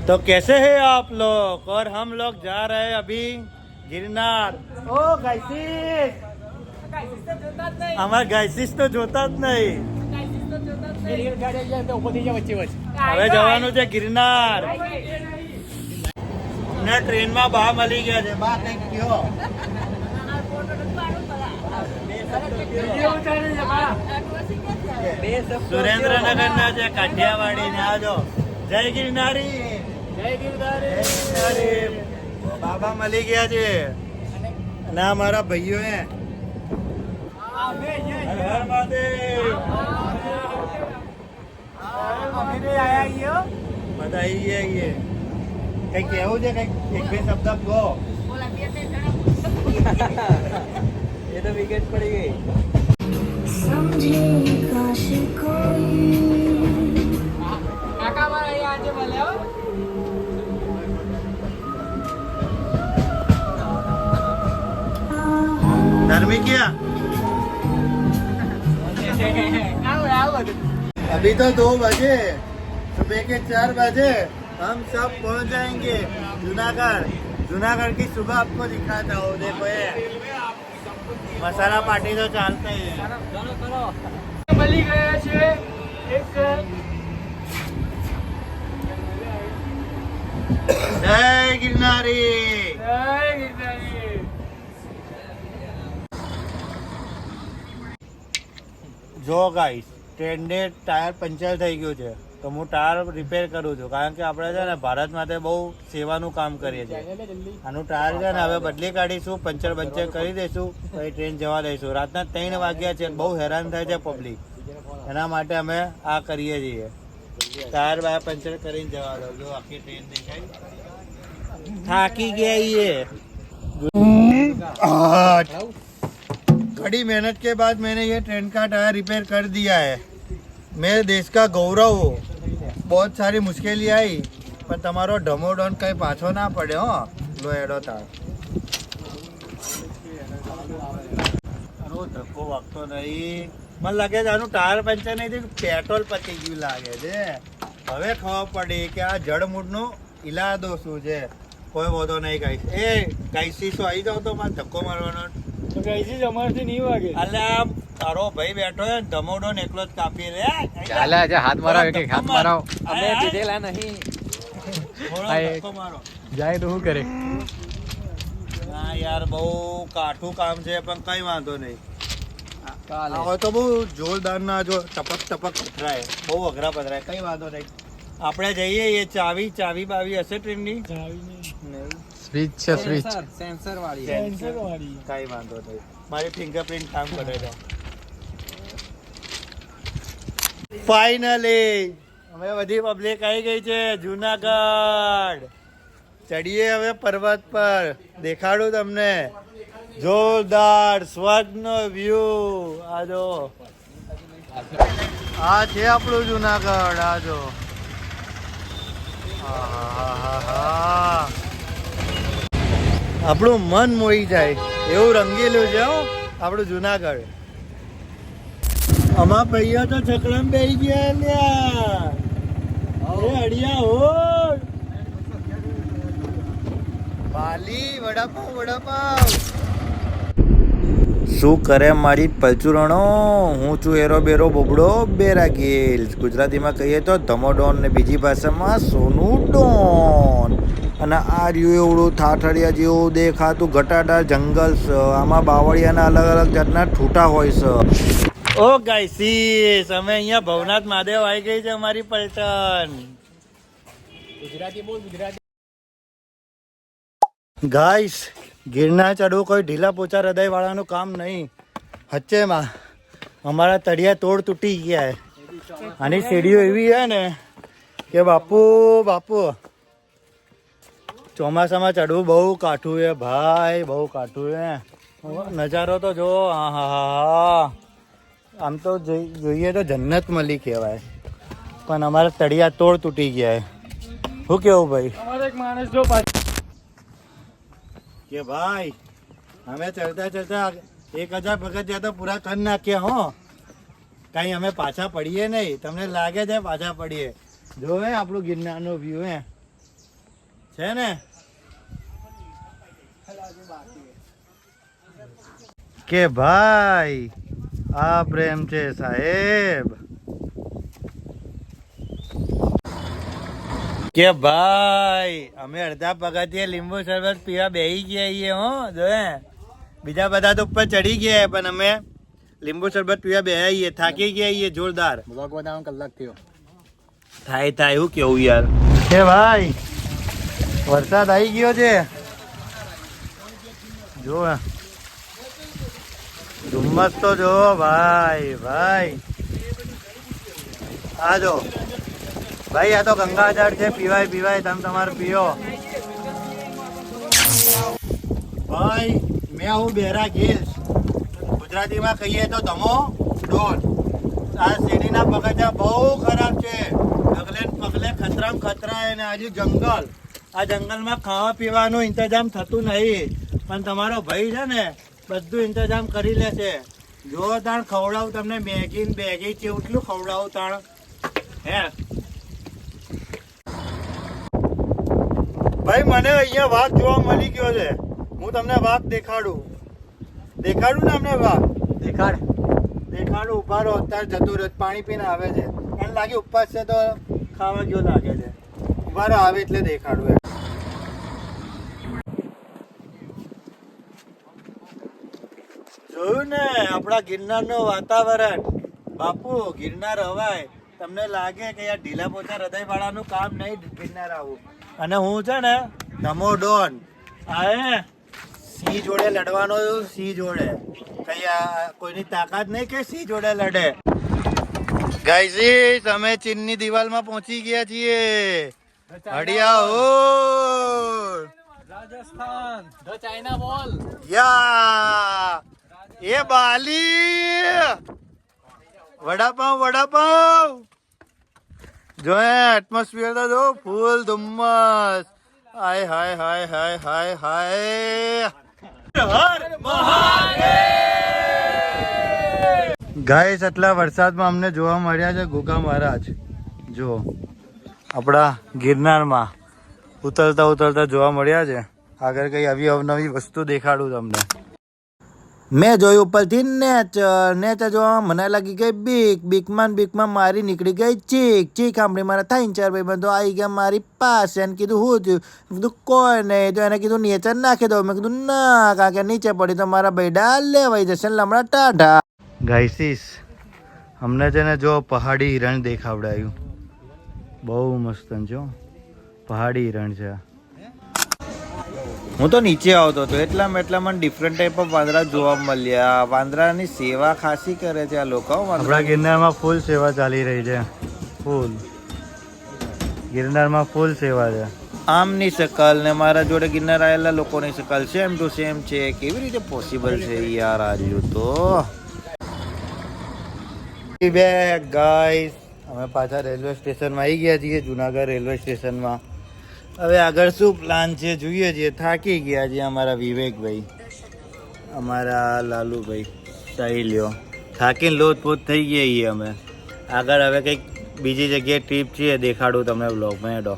तो कैसे हैं आप लोग? और हम लोग जा रहे हैं अभी गिरनार। ओ गाइसिस, हमारा गाइसिस तो જોતા જ નહીં. હવે જવાનું છે ગિરનાર. અમને ટ્રેનમાં બા મળી ગયા છે. બા કંઈક કયો. સુરેન્દ્રનગર ના છે, કાઠિયાવાડી ને આજો. જય ગિરનારી, જય ગિરનારી. બાબા મળી ગયા છે અને અમારા ભાઈઓ હે. હર હર મહાદેવ. બધા આઈએ. કઈ કેવું છે? કઈક એક બે શબ્દ કહો. એ તો વિકેટ પડી ગઈ. धर्मी क्या? अभी तो 2 बजे, सुबह के 4 बजे हम सब पहुंच जाएंगे जूनागढ़. जूनागढ़ की सुबह आपको दिखाता हूँ. देखो ये मसाला पार्टी तो चालता ही है. મળી ગયા છે એક जय गिरनारी. જો ગાઈસ, ટ્રેનને ટાયર પંચર થઈ ગયું છે તો હું ટાયર રિપેર કરું છું. કારણ કે આપણે છે ને ભારત માટે બહુ સેવાનું કામ કરીએ છીએ. આનું ટાયર છે ને હવે બદલી કાઢીશું, પંચર કરી દઈશું, પછી ટ્રેન જવા દઈશું. રાતના 3 વાગ્યા છે, બહુ હેરાન થાય છે પબ્લિક. એના માટે અમે આ કરીએ છીએ. ટાયર બાયર પંચર કરીને જવા દો. જો આખી ટ્રેન દેખાય. થાકી ગયા ये. कड़ी मेहनत के बाद मैंने ये ट्रेन का टायर रिपेयर कर दिया है. मेरे देश का गौरव हो. बहुत सारी मुश्किलें आई पर તમારો ઢમોડોન કઈ પાછો ના પડ્યો. હો લો એડો તાર. ધક્કો વાગતો નહીં. મને લાગે છે આનું ટાયર પંચર નહીં થયું, પેટ્રોલ પતી ગયું લાગે છે. હવે ખબર પડી કે આ જડમૂળનો ઈલાદો શું છે. કોઈ વાંધો નહીં ગાઈસ. એ ગાઈસી શું આવી જાવ તો મારે ધક્કો મારવાનો. તો ગાઈસી અમારથી નહીં વાગે. અલ્યા તારો ભાઈ બેઠો હે, ધમોડો ને એકલો જ કાપી રે. ચાલે આજે હાથ મારાવ કે હાથ મારાવ. અમે પીધેલા નહીં. ધક્કો મારો. જાય તો શું કરે? હા યાર, બહુ કાઠું કામ છે પણ કઈ વાંધો નહીં. હવે તો બહુ જોરદાર ના જો ટપક પથરાય, બહુ અઘરા પથરાય. કઈ વાંધો નહીં. આપણે જઈએ. એ ચાવી બાવી હશે ટ્રેનની? સ્વિચ છે, સ્વિચ સેન્સર વાળી. કઈ વાંધો નહીં. મારી ફિંગરપ્રિન્ટ કામ કરે છે. ફાઇનલી અમે બધી પબ્લિક આવી ગઈ છે જુનાગઢ. ચડીએ હવે પર્વત પર. દેખાડું તમને જોરદાર સ્વર્ગનો વ્યૂ. આ જો, આ છે આપણું જુનાગઢ. આ જો, આપણું મન મોહી જાય એવું રંગેલું છે હો આપણું જુનાગઢ. અમાર ભાઈઓ તો છકડામાં બેસી ગયા લ્યા. એ અડિયા હોડ વાલી વડાપાવ. શું કરે મારી પલચુરણો? હું છું એરો બેરો બોબડો બેરા ગિલ્સ. ગુજરાતીમાં કહીએ તો ધમોડોન ને બીજી ભાષામાં સોનું ડોન. અને આ રહ્યું એવડું થાઠડિયા જેવું દેખાતું ઘટાદાર જંગલ છે. આમાં બાવળિયાના અલગ અલગ જાતના ઠૂટા હોય છે. ઓ ગાઈસીસ, અમે અહીંયા ભવનાથ મહાદેવ આવી ગઈ છે અમારી પલટન. ગુજરાતી બોલ, ગુજરાતી. ગાઈસ, ગિરનાર ચડવું કોઈ ઢીલા પોચા હૃદય વાળાનું કામ નહીં. હચ્ચેમાં અમારા તળિયા તોડ તૂટી ગયા હે. આની સીડીઓ એવી હે ને કે બાપુ ચોમાસામાં ચડવું બહુ કાઠું છે ભાઈ, બહુ કાઠું છે. નજારો તો જો, હા. આમ તો જોઈએ તો જન્નત મળી કહેવાય, પણ અમારા તળિયા તોડ તૂટી ગયા. શું કેવું ભાઈ? અમારે એક માણસ જો કે ભાઈ અમે ચડતા 1000 પગથિયા તો પૂરા કરી નાખ્યા. હો કઈ અમે પાછા પડીએ નહીં. તમને લાગે છે પાછા પડીએ? જો હે આપણું ગિરનારનો વ્યૂ હે. છે ને કે ભાઈ આ પ્રેમ છે સાહેબ, કે ભાઈ અમે અડધા પગથિયે લીંબુ શરબત પીવા બેહી ગયા છીએ હો જોએ, બીજા બધા તો ઉપર ચડી ગયા પણ અમે લીંબુ શરબત પીવા બેહ્યા છીએ, થાકી ગયા છીએ જોરદાર. બ્લોગ બનાવવાનો કલાક થયો. થાય એવું કેવું યાર. કે ભાઈ વરસાદ આવી ગયો છે જો, ધુમ્મસ તો જો ભાઈ ભાઈ. આ જો ભાઈ આ તો ગંગાજળ છે, પીવાય તમે તમારે પીઓ ભાઈ. મેં આવું બેરા ગીલ્સ, ગુજરાતીમાં કહીએ તો ધમો ડોન. આ શેરીના બગીચા બહુ ખરાબ છે, ડગલે ને પગલે ખતરામ ખતરા. અને હજુ જંગલ, આ જંગલમાં ખાવા પીવાનું ઇંતજામ થતું નહીં, પણ તમારો ભાઈ છે ને બધું ઇંતજામ કરી લેશે. જો તાણ ખવડાવું તમને મેગી ને બેગી કેટલું ખવડાવું તાણ હે ભાઈ. મને અહીંયા વાઘ જોવા મળી ગયો છે, હું તમને વાઘ દેખાડું ને અમને વાઘ દેખાડું. ઉભા રહો, અત્યારે જતું રહ્યો, પાણી પીને આવે છે, પણ લાગે ઉપવાસ છે તો ખાવા ગયો લાગે છે. ઉભા રહો, આવે એટલે દેખાડું. જોયું ને આપણા ગિરનારનું વાતાવરણ. બાપુ ગિરનાર હવાય, તમને લાગે કે યાર ઢીલા પોચા હૃદય વાળાનું કામ નહીં ગિરનાર આવું. અને હું છે ને ધમો ડોન, આ સિંહ જોડે લડવાનો, સિંહ જોડે કઈ કોઈની તાકાત નહીં કે સિંહ જોડે લડે. ગાઈઝ અમે ચીનની દિવાલમાં પહોંચી ગયા છીએ. હડિયા હો રાજસ્થાન ધ ચાઇના વોલ. યા એ બાલી વડાપાવ જો એટમોસ્ફિયર તો જો ફૂલ ધુમ્મસ. હાય હાય હાય હાય હાય હાય. ગાઈસ આટલા વરસાદમાં અમને જોવા મળ્યા છે ગોગા મહારાજ. જો આપણા ગિરનારમાં ઉતરતા જોવા મળ્યા છે. આગળ કઈ આવી અવનવી વસ્તુ દેખાડું તમને. મેં જોયું ઉપરથી નેચર જોવા મને લાગી ગઈ બીકમાં મારી નીકળી ગઈ ચીક સાંભળી મારા 3-4 ભાઈબંધો આવી ગયા મારી પાસે. એને કીધું હું થયું? કીધું કોઈ નહીં. તો એને કીધું નેચર નાખી દો. મેં કીધું ના, કારણ કે નીચે પડી તો મારા બૈડા લેવાઈ જશે લમણા ટાઢા. ગાઈસીસ અમને છે ને જો પહાડી હિરણ દેખાવડાયું, બહુ મસ્ત છે પહાડી હિરણ છે. હું તો નીચે આવતો હતો એટલા મને ડિફરન્ટ ટાઈપ ઓફ વાંદરા જોવા મળ્યા. વાંદરાની સેવા ખાસી કરે છે આ લોકો. આપણા ગિરનારમાં ફૂલ સેવા ચાલી રહી છે, ફૂલ ગિરનારમાં ફૂલ સેવા છે. આમની શકલ ને મારા જોડે ગિરનાર આવેલા લોકોની શકલ સેમ ટુ સેમ છે. કેવી રીતે પોસિબલ છે યાર? આજુ તો ગાઈસ અમે પાછા રેલવે સ્ટેશનમાં આવી ગયા છીએ, જુનાગઢ રેલવે સ્ટેશનમાં. હવે આગળ શું પ્લાન છે જોઈએ છીએ. થાકી ગયા છે અમારા વિવેકભાઈ, અમારા લાલુભાઈ, સાહિલ્યો થાકીને લોથપોથ થઈ ગયા છીએ અમે. આગળ હવે કંઈક બીજી જગ્યાએ ટ્રીપ છે, દેખાડું તમને બ્લોગમાં. હેડો.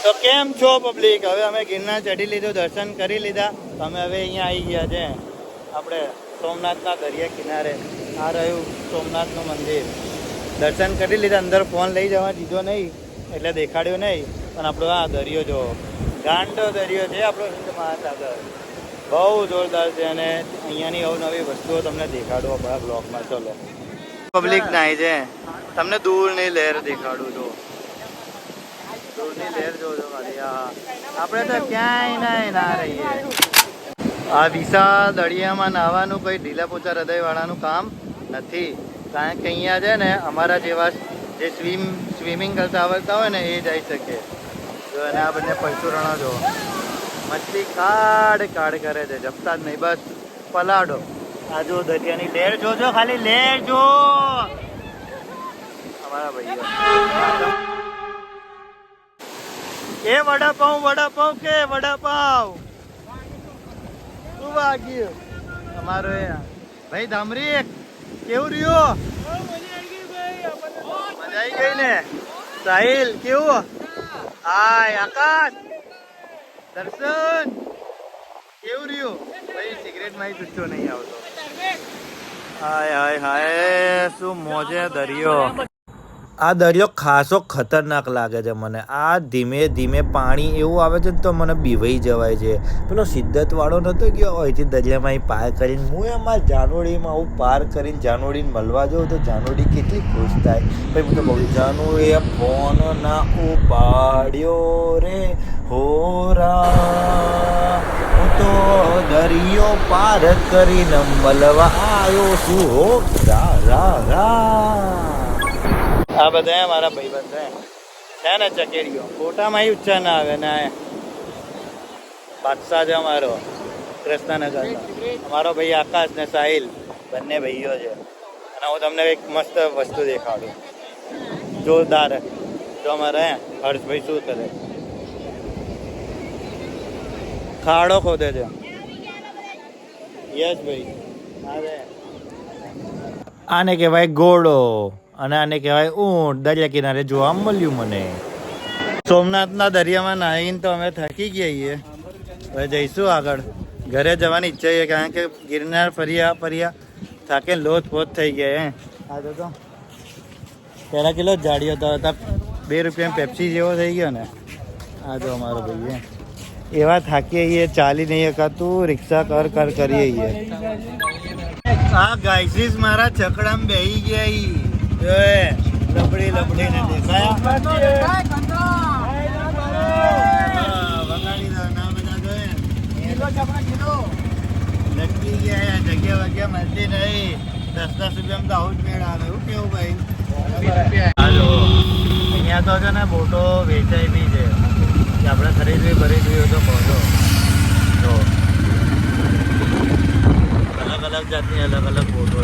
તો કેમ છો પબ્લિક? હવે અમે ગિરનાર ચડી લીધું, દર્શન કરી લીધા. અમે હવે અહીંયા આવી ગયા છે આપણે સોમનાથના દરિયા કિનારે. આ રહ્યું સોમનાથનું મંદિર. દર્શન કરી લીધા. અંદર ફોન લઈ જવા દીધો નહીં એટલે દેખાડ્યો નહીં, પણ આપણો આ દરિયો જો ગાંડો દરિયો છે આપણો હિન્દ મહાસાગર, બહુ જોરદાર છે. અને અહીંયાની અવનવી વસ્તુઓ તમને દેખાડો આપણા બ્લોગમાં. ચલો પબ્લિક નાય છે, તમને દૂરની લહેર દેખાડું છું. દૂરની લહેર જોજો ખાલી. આપણે તો ક્યાંય ના રહીએ. આ વિશાળ દરિયામાં નાહવાનું કોઈ ઢીલા પોચા હૃદયવાળાનું કામ નથી. કારણ કે અહીંયા છે ને અમારા જેવા જે સ્વિમિંગ કરતા આવડતા હોય ને એ જઈ શકે. જો અને આ બંને પરશુરણો જો મછલી કાઢ કરે છે, જપતા જ નહીં, બસ પલાડો. આ જો દરિયાની લહેર જોજો, ખાલી લહેર જો. અમારા ભાઈઓ એ વડાપાઉં કે વડાપાઉં શું વાગ્યું અમારો એ ભાઈ ધામરી કેવું રહ્યું? મજા આવી ગઈ ને? સાહિલ કેવું? હાય આકાશ દર્શન કેવું રહ્યું ભાઈ સિગરેટ માં ચૂચો નહીં આવતો હાય હાય હાય શું મોજે દરિયો આ દરિયો ખાસો ખતરનાક લાગે છે મને આ ધીમે ધીમે પાણી એવું આવે છે ને તો મને બીવાઈ જવાય છે પેલો સિદ્ધત વાળો નતો ગયો અહીંથી દરિયામાં અહીં પાર કરીને હું એમાં જાનોડીમાં આવું પાર કરીને જાનોડીને મળવા જાઉં તો જાનોડી કેટલી ખુશ થાય ભાઈ હું તો બહુ જાનોડીએ ફોન ના ઉપાડ્યો રે હોરા હું તો દરિયો પાર કરીને મળવા આવ્યો છું હો રા રા રા આ બધા મારા ભાઈબંધ છે ને ચકેડીઓ ફોટામાં ઊંચા ના આવે ને બાદશાહ છે અમારો કૃષ્ણનગર અમારો ભાઈ આકાશ ને સાહિલ બંને ભાઈઓ છે અને હું તમને એક મસ્ત વસ્તુ દેખાડું જોરદાર જો અમારે હર્ષભાઈ શું કરે ખાડો ખોદે છે યસ ભાઈ આને કહેવાય ઘોડો અને આને કહેવાય ઊંટ દરિયા કિનારે જોવા મળ્યું મને સોમનાથના દરિયામાં નાહીને તો અમે થકી ગયા છીએ હવે જઈશું આગળ ઘરે જવાની ઈચ્છા છે કારણ કે ગિરનાર ફર્યા થાકે લોથપોથ થઈ ગયા હે આ તો પહેલાં કિલો જાડીઓ તો હતા 2 રૂપિયામાં પેપ્સી જેવો થઈ ગયો ને આ તો અમારો ભાઈ એવા થાકીએ છીએ ચાલી નહીં શકાતું રિક્ષા કર કરીએ છીએ આ ગાયસીસ મારા છકડામાં બેહી ગયા લબડી ને દેખાયા લટકી ગયા જગ્યા વગ્યા મળતી નહીં 10 રૂપિયામાં તો આવું જ મેળ આવે એવું કેવું ભાઈ હાલો અહીંયા તો છે ને બોટો વેચાઈ બી છે કે આપણે ખરીદવી હોય તો પહોંચો જો અલગ જાતની અલગ બોટો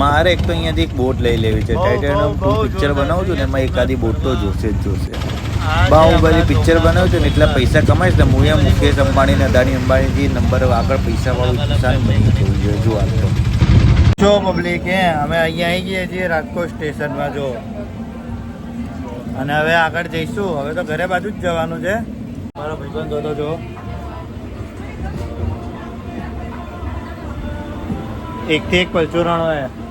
મારે એક તો અહીંયાથી એક બોટ લઈ લેવી છે ટાઇટેનિયમ પિક્ચર બનાવું છું ને એમાં એકાદી બોટ તો જોશે જ જોશે બાહુબલી પિક્ચર બનાવ્યું છે ને એટલા પૈસા કમાઈશ ને હું એમ મુકેશ અંબાણી ને અદાણી અંબાણીથી નંબર આગળ પૈસા વાળું ઇન્સાન બની જવું જોઈએ જો આ તો જો પબ્લિક અમે અહીંયા આવી ગયા છીએ રાજકોટ સ્ટેશનમાં જો અને હવે આગળ જઈશું હવે તો ઘરે બાજુ જ જવાનું છે મારો ભાઈબંધ હતો જો એકથી એક પરચુરણો હે